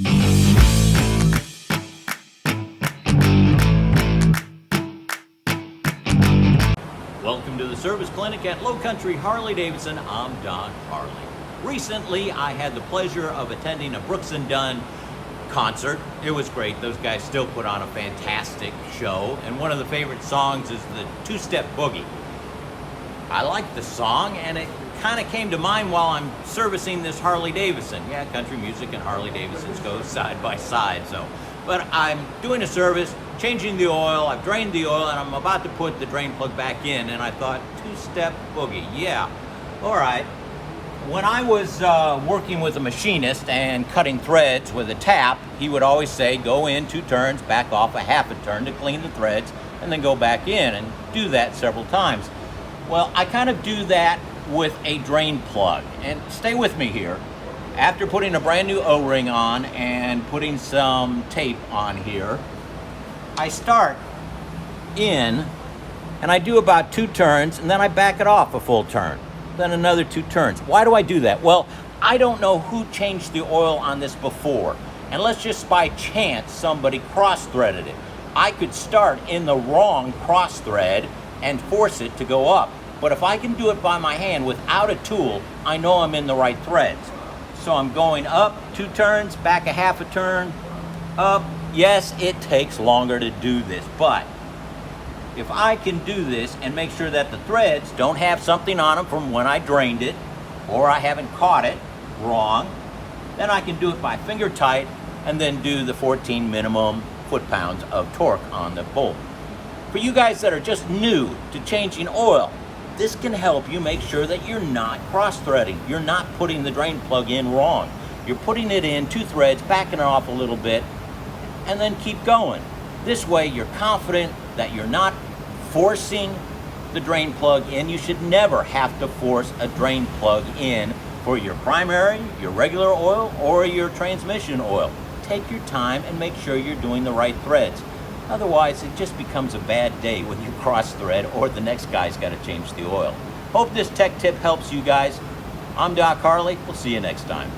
Welcome to the service clinic at Low Country Harley-Davidson. I'm Doc Harley. Recently, I had the pleasure of attending a Brooks and Dunn concert. It was great. Those guys still put on a fantastic show. And one of the favorite songs is the two-step boogie. I like the song, and it kind of came to mind while I'm servicing this Harley-Davidson. Yeah, country music and Harley-Davidsons go side by side. But I'm doing a service, changing the oil, I've drained the oil, and I'm about to put the drain plug back in, and I thought, two-step boogie, yeah, all right. When I was working with a machinist and cutting threads with a tap, he would always say, go in 2 turns, back off a half a turn to clean the threads, and then go back in, and do that several times. Well, I kind of do that with a drain plug, and stay with me here. After putting a brand new O-ring on and putting some tape on here, I start in and I do about 2 turns, and then I back it off a full turn, then another 2 turns. Why do I do that? Well, I don't know who changed the oil on this before, and let's just by chance somebody cross-threaded it. I could start in the wrong cross thread and force it to go up. But if I can do it by my hand without a tool, I know I'm in the right threads. So I'm going up 2 turns, back a half a turn, up. Yes, it takes longer to do this, but if I can do this and make sure that the threads don't have something on them from when I drained it, or I haven't caught it wrong, then I can do it by finger tight and then do the 14 minimum foot-pounds of torque on the bolt. For you guys that are just new to changing oil, this can help you make sure that you're not cross-threading. You're not putting the drain plug in wrong. You're putting it in 2 threads, backing it off a little bit, and then keep going. This way you're confident that you're not forcing the drain plug in. You should never have to force a drain plug in for your primary, your regular oil, or your transmission oil. Take your time and make sure you're doing the right threads. Otherwise, it just becomes a bad day when you cross thread or the next guy's got to change the oil. Hope this tech tip helps you guys. I'm Doc Harley. We'll see you next time.